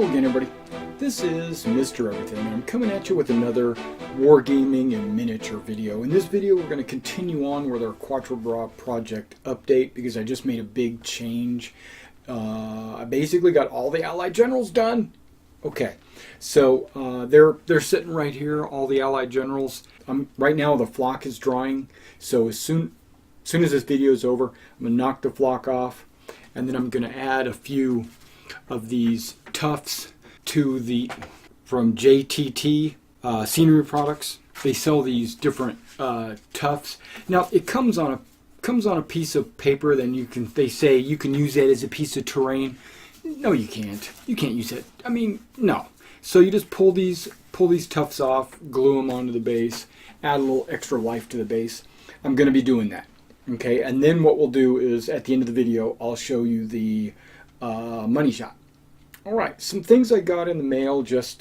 Hello again, everybody. This is Mr. Everything, and I'm coming at you with another Wargaming and miniature video. In this video, we're going to continue on with our Quatre project update because I just made a big change. I basically got all the Allied generals done. Okay, so they're sitting right here, all the Allied generals. Right now the flock is drying, so as soon as this video is over, I'm going to knock the flock off, and then I'm going to add a few of these tufts to from JTT scenery products. They sell these different tufts. Now it comes on a piece of paper. Then they say you can use it as a piece of terrain. No, you can't. You can't use it. I mean, no. So you just pull these tufts off, glue them onto the base, add a little extra life to the base. I'm going to be doing that. Okay, and then what we'll do is at the end of the video, I'll show you the money shot. All right, some things I got in the mail just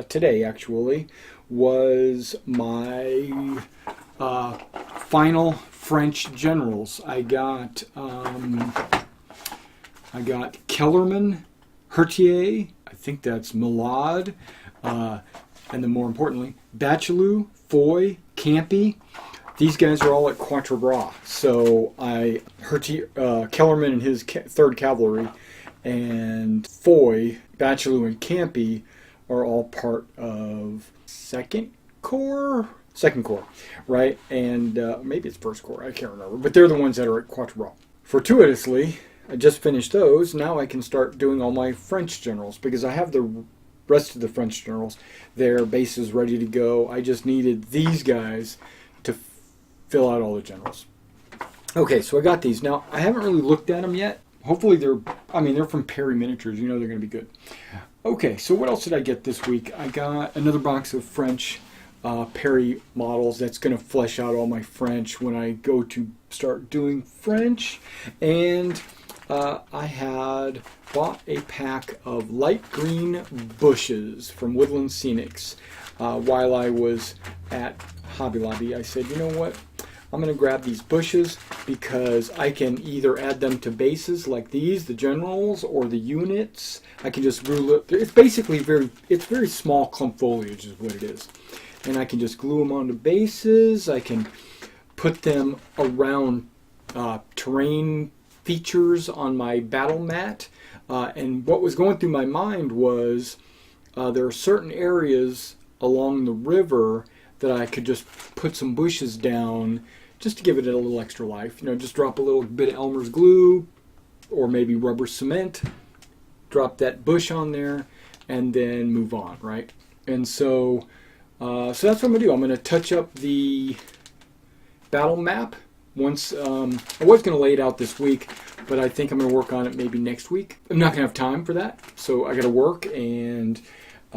today actually was my final French generals. I got Kellerman, Hertier, I think that's Milad, and then more importantly, Bachelou, Foy, Campy. These guys are all at Quatre. So Kellerman and his 3rd Cavalry and Foy, Bachelou, and Campy are all part of Second Corps, right? And maybe it's First Corps, I can't remember. But they're the ones that are at Quatre. Fortuitously, I just finished those. Now I can start doing all my French generals because I have the rest of the French generals. Their bases ready to go. I just needed these guys to fill out all the generals. Okay, so I got these. Now, I haven't really looked at them yet. Hopefully they're from Perry Miniatures. You know they're going to be good. Okay, so what else did I get this week? I got another box of French Perry models. That's going to flesh out all my French when I go to start doing French. And I had bought a pack of light green bushes from Woodland Scenics while I was at Hobby Lobby. I said, you know what? I'm going to grab these bushes because I can either add them to bases like these, the generals, or the units. I can just glue it. It's basically very small clump foliage is what it is. And I can just glue them onto bases. I can put them around terrain features on my battle mat. And what was going through my mind was there are certain areas along the river that I could just put some bushes down just to give it a little extra life. You know, just drop a little bit of Elmer's glue or maybe rubber cement, drop that bush on there, and then move on, right? And so that's what I'm going to do. I'm going to touch up the battle map once. I was going to lay it out this week, but I think I'm going to work on it maybe next week. I'm not going to have time for that, so I got to work, and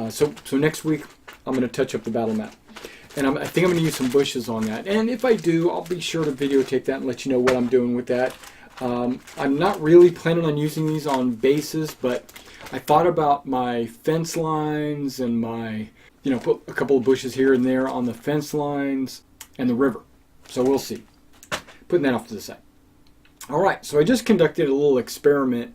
so next week I'm going to touch up the battle map. And I think I'm going to use some bushes on that. And if I do, I'll be sure to videotape that and let you know what I'm doing with that. I'm not really planning on using these on bases, but I thought about my fence lines and put a couple of bushes here and there on the fence lines and the river. So we'll see. Putting that off to the side. All right, so I just conducted a little experiment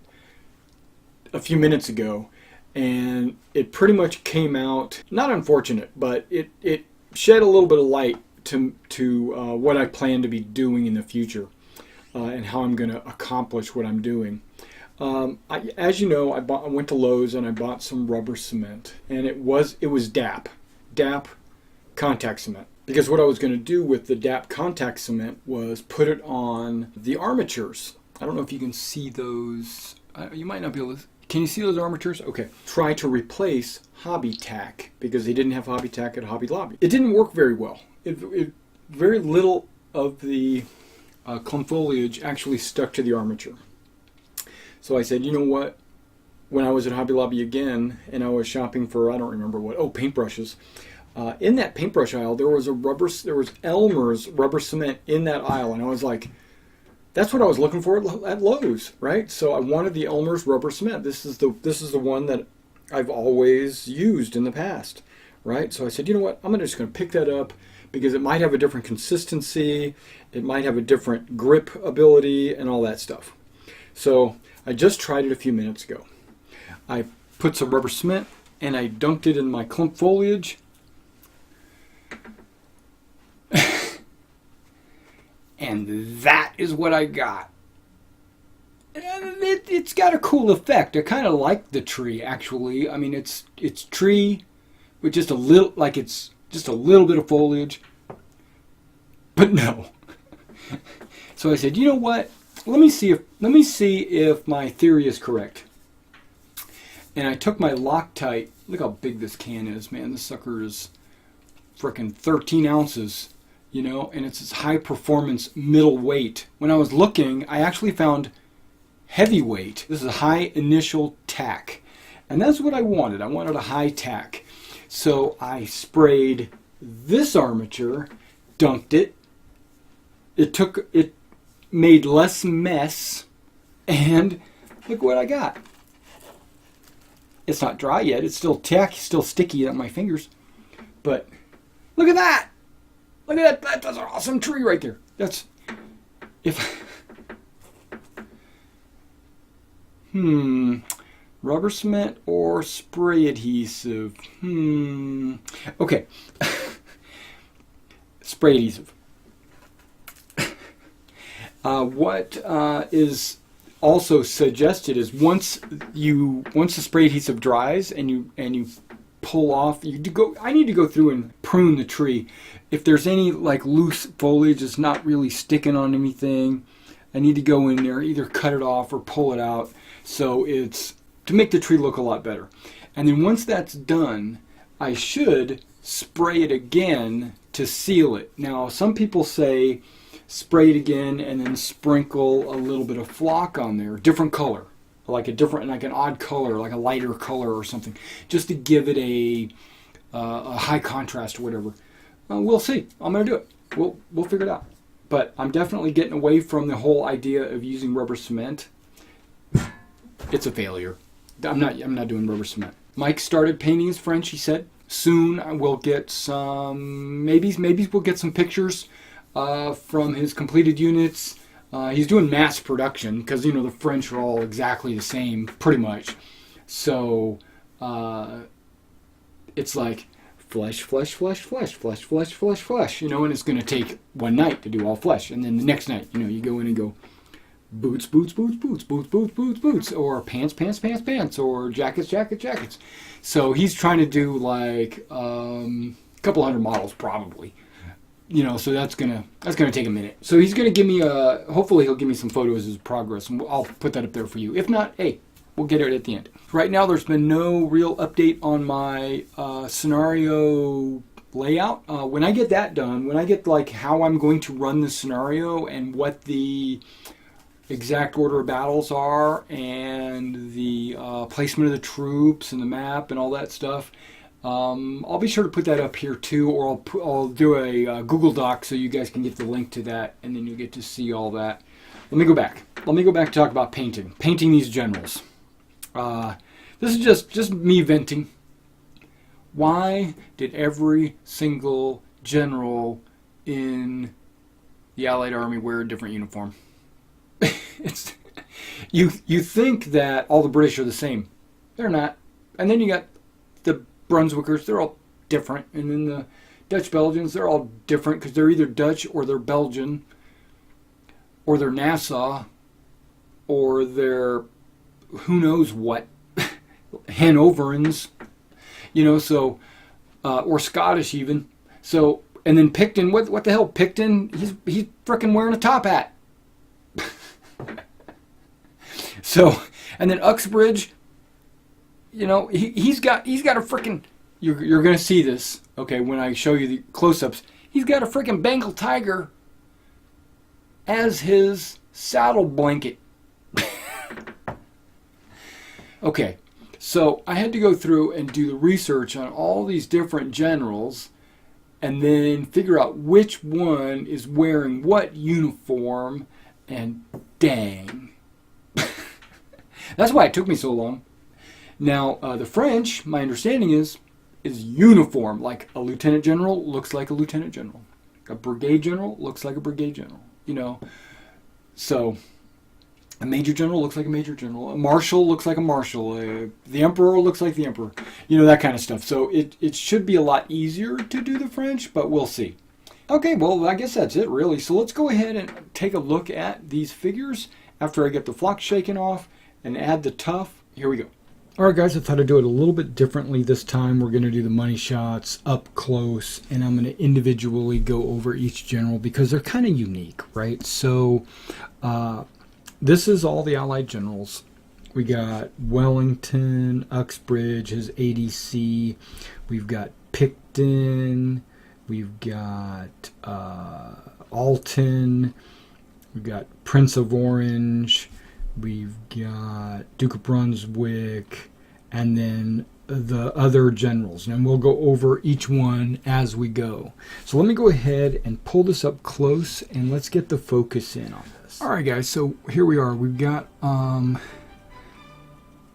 a few minutes ago, and it pretty much came out, not unfortunate, but it shed a little bit of light to what I plan to be doing in the future and how I'm going to accomplish what I'm doing. As you know, I went to Lowe's and I bought some rubber cement, and it was DAP contact cement. Because what I was going to do with the DAP contact cement was put it on the armatures. I don't know if you can see those. You might not be able to. Can you see those armatures? Okay. Try to replace Hobby Tack because they didn't have Hobby Tack at Hobby Lobby. It didn't work very well. Very little of the clump foliage actually stuck to the armature. So I said, you know what? When I was at Hobby Lobby again and I was shopping for, I don't remember what, paintbrushes. In that paintbrush aisle, there was Elmer's rubber cement in that aisle, and I was like, that's what I was looking for at Lowe's, right? So I wanted the Elmer's rubber cement. This is the one that I've always used in the past, right? So I said, you know what? I'm just going to pick that up because it might have a different consistency, it might have a different grip ability, and all that stuff. So I just tried it a few minutes ago. I put some rubber cement and I dunked it in my clump foliage. And that is what I got. And it's got a cool effect. I kind of like the tree, actually. I mean, it's tree with just a little, like it's just a little bit of foliage. But no. So I said, you know what? Let me see if my theory is correct. And I took my Loctite. Look how big this can is, man. This sucker is frickin' 13 ounces. You know, and it's this high performance middle weight. When I was looking, I actually found heavyweight. This is a high initial tack. And that's what I wanted. I wanted a high tack. So I sprayed this armature, dunked it. It made less mess, and look what I got. It's not dry yet. It's still tacky, still sticky on my fingers. But look at that. Look at that. That's an awesome tree right there. That's rubber cement or spray adhesive. Okay. Spray adhesive. What is also suggested is once the spray adhesive dries and you pull off, I need to go through and prune the tree. If there's any like loose foliage that's not really sticking on anything, I need to go in there, either cut it off or pull it out, so it's to make the tree look a lot better. And then once that's done, I should spray it again to seal it. Now, some people say spray it again and then sprinkle a little bit of flock on there, different color, like an odd color, like a lighter color or something, just to give it a high contrast or whatever. We'll see. I'm going to do it. We'll figure it out. But I'm definitely getting away from the whole idea of using rubber cement. It's a failure. I'm not doing rubber cement. Mike started painting his French, he said. Soon we'll get some, maybe we'll get some pictures from his completed units. He's doing mass production because, the French are all exactly the same, pretty much. So it's like flesh, flesh, flesh, flesh, flesh, flesh, flesh, flesh, and it's going to take one night to do all flesh. And then the next night, you go in and go boots, boots, boots, boots, boots, boots, boots, boots, or pants, pants, pants, pants, or jackets, jackets, jackets. So he's trying to do like a couple hundred models probably. So that's gonna take a minute. So he's gonna give me hopefully he'll give me some photos of his progress, and I'll put that up there for you. If not, hey, we'll get it at the end. Right now, there's been no real update on my scenario layout. When I get that done, when I get like how I'm going to run the scenario and what the exact order of battles are and the placement of the troops and the map and all that stuff, I'll be sure to put that up here too, or I'll do a Google Doc so you guys can get the link to that, and then you'll get to see all that. Let me go back to talk about painting these generals. This is just me venting. Why did every single general in the Allied Army wear a different uniform? You think that all the British are the same. They're not. And then you got the Brunswickers, they're all different. And then the Dutch Belgians, they're all different because they're either Dutch or they're Belgian or they're Nassau or they're who knows what, Hanoverians, so, or Scottish even. So, and then Picton, what the hell, Picton? He's frickin' wearing a top hat. So, and then Uxbridge, he's got a frickin', you're gonna see this, okay, when I show you the close-ups. He's got a frickin' Bengal tiger as his saddle blanket. Okay, so I had to go through and do the research on all these different generals and then figure out which one is wearing what uniform, and dang. That's why it took me so long. Now, the French, my understanding is uniform. Like a lieutenant general looks like a lieutenant general. A brigade general looks like a brigade general. So A major general looks like a major general. A marshal looks like a marshal. The emperor looks like the emperor. You know, that kind of stuff. So it should be a lot easier to do the French, but we'll see. Okay, well, I guess that's it, really. So let's go ahead and take a look at these figures after I get the flock shaken off and add the tough. Here we go. All right, guys, I thought I'd do it a little bit differently this time. We're going to do the money shots up close, and I'm going to individually go over each general because they're kind of unique, right? So this is all the Allied generals. We got Wellington, Uxbridge, his ADC. We've got Picton. We've got Alton. We've got Prince of Orange. We've got Duke of Brunswick. And then the other generals. And we'll go over each one as we go. So let me go ahead and pull this up close and let's get the focus in on this. All right, guys. So here we are. We've got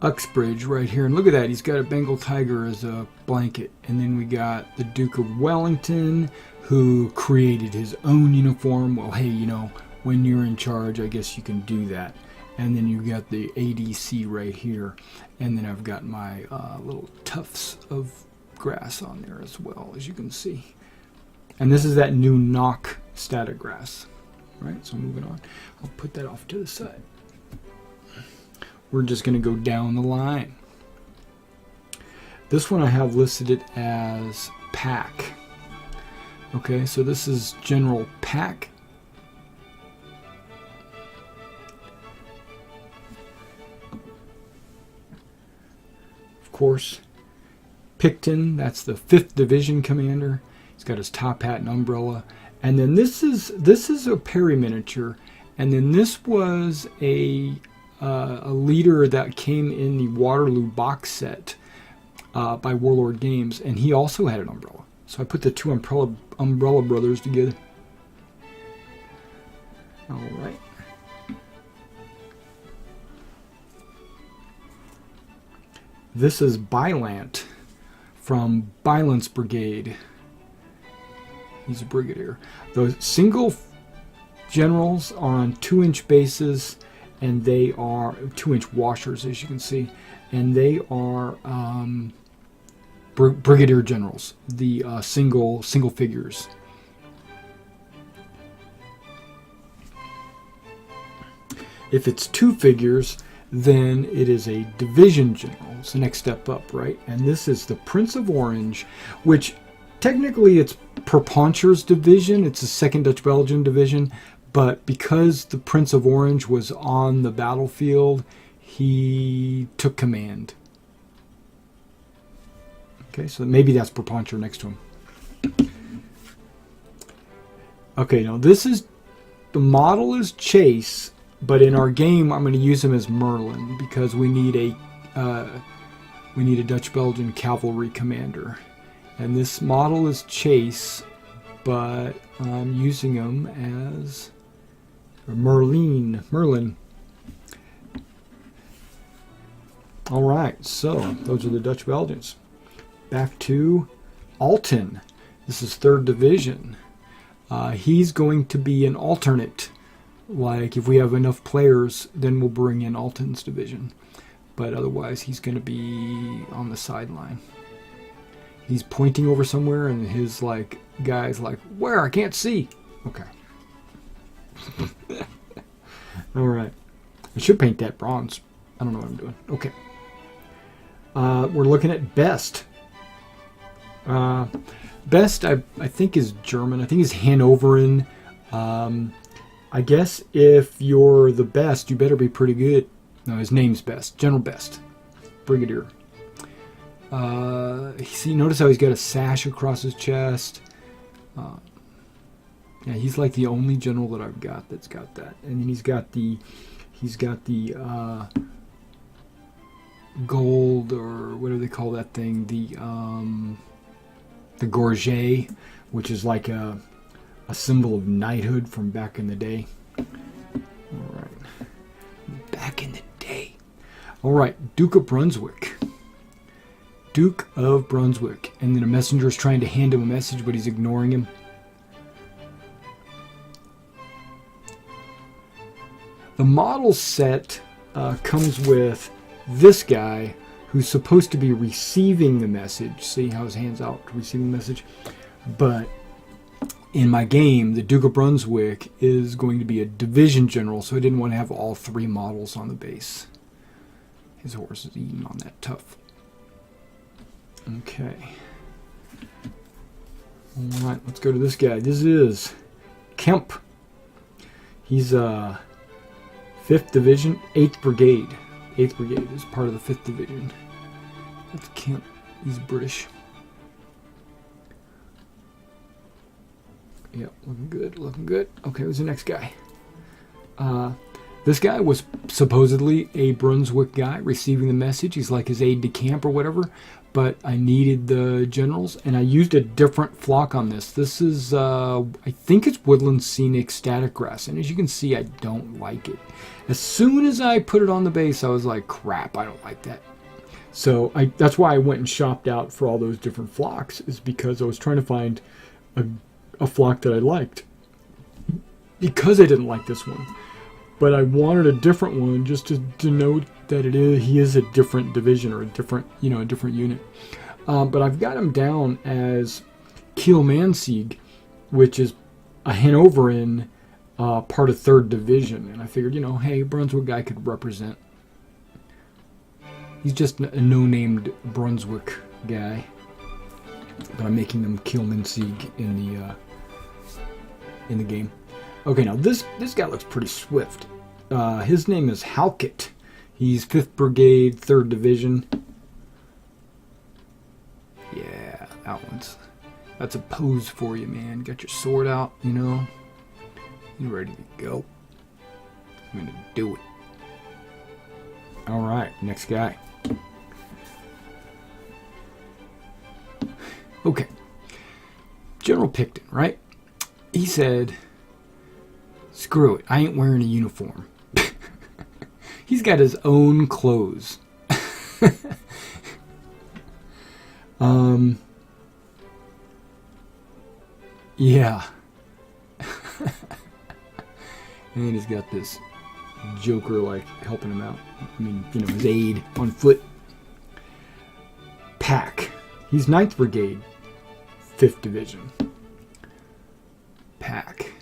Uxbridge right here, and look at that, he's got a Bengal tiger as a blanket. And then we got the Duke of Wellington, who created his own uniform. Well, hey, you know, when you're in charge, I guess you can do that. And then you got the ADC right here, and then I've got my little tufts of grass on there as well, as you can see. And this is that new knock static grass, right? So moving on, I'll put that off to the side. We're just going to go down the line. This one I have listed it as Pack. Okay, so this is General Pack. Of course, Picton, that's the 5th Division commander. He's got his top hat and umbrella. And then this is a Perry miniature. And then this was a leader that came in the Waterloo box set by Warlord Games, and he also had an umbrella. So I put the two umbrella brothers together. All right. This is Bylant from Byland's Brigade. He's a brigadier. The single generals are on 2-inch bases, and they are 2-inch washers, as you can see, and they are brigadier generals, the single figures. If it's 2 figures, then it is a division general. It's the next step up, right? And this is the Prince of Orange, which technically it's Perponcher's division. It's the 2nd Dutch-Belgian division. But because the Prince of Orange was on the battlefield, he took command. Okay, so maybe that's Perponcher next to him. Okay, now this is, the model is Chase, but in our game I'm going to use him as Merlin because we need a Dutch-Belgian cavalry commander. And this model is Chase, but I'm using him as Merlin. All right, so those are the Dutch Belgians. Back to Alton. This is 3rd Division. He's going to be an alternate. Like if we have enough players, then we'll bring in Alton's division. But otherwise, he's going to be on the sideline. He's pointing over somewhere, and his guy's like, "Where? I can't see." Okay. All right. I should paint that bronze. I don't know what I'm doing. Okay. We're looking at Best. Best, I think, is German. I think he's Hanoverian. I guess if you're the best, you better be pretty good. No, his name's Best. General Best. Brigadier. See, notice how he's got a sash across his chest. Yeah, he's like the only general that I've got that's got that. And then he's got the gold, or what do they call that thing? The gorget, which is like a symbol of knighthood from back in the day. All right, back in the day. All right, Duke of Brunswick. Duke of Brunswick, and then a messenger is trying to hand him a message, but he's ignoring him. The model set comes with this guy who's supposed to be receiving the message. See how his hand's out to receive the message? But in my game, the Duke of Brunswick is going to be a division general, so I didn't want to have all 3 models on the base. His horse is eating on that tough. Okay. Alright, let's go to this guy. This is Kemp. He's 5th Division, 8th Brigade. 8th Brigade is part of the 5th Division. That's Kemp. He's British. Yep, looking good, looking good. Okay, who's the next guy? This guy was supposedly a Brunswick guy receiving the message. He's like his aide-de-camp or whatever. But I needed the generals, and I used a different flock on this. This is, I think it's Woodland Scenic Static Grass, and as you can see, I don't like it. As soon as I put it on the base, I was like, crap, I don't like that. So that's why I went and shopped out for all those different flocks, is because I was trying to find a flock that I liked. Because I didn't like this one. But I wanted a different one just to denote that he is a different division or a different unit. But I've got him down as Kielmansegg, which is a Hanoverian part of 3rd Division. And I figured, hey, Brunswick guy could represent. He's just a no-named Brunswick guy. But I'm making them Kielmansegg in the game. Okay, now this guy looks pretty swift. His name is Halkett. He's 5th Brigade, 3rd Division. Yeah, that's a pose for you, man. Got your sword out, You ready to go. I'm gonna do it. Alright, next guy. Okay. General Picton, right? He said, screw it, I ain't wearing a uniform. He's got his own clothes. Yeah. And he's got this Joker, like, helping him out. I mean, his aide on foot. Pack. He's 9th Brigade, 5th Division. Pack.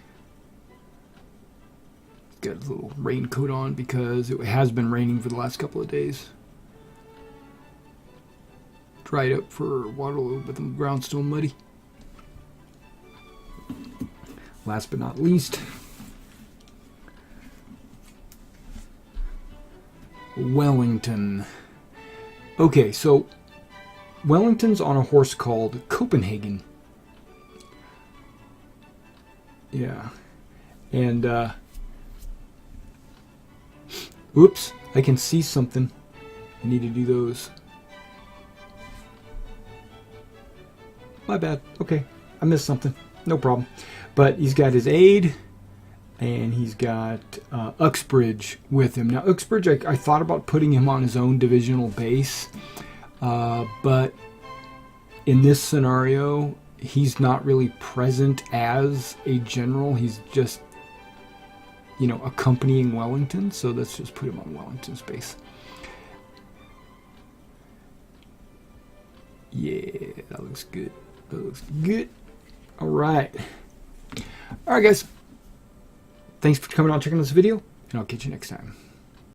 Got a little raincoat on because it has been raining for the last couple of days. Dried up for Waterloo, but the ground's still muddy. Last but not least, Wellington. Okay, so Wellington's on a horse called Copenhagen. Yeah. And, oops, I can see something. I need to do those. My bad. Okay, I missed something. No problem. But he's got his aide, and he's got Uxbridge with him. Now, Uxbridge, I thought about putting him on his own divisional base, but in this scenario, he's not really present as a general. He's just, accompanying Wellington. So let's just put him on Wellington's base. Yeah, that looks good. That looks good. All right. All right, guys. Thanks for coming out and checking out this video, and I'll catch you next time.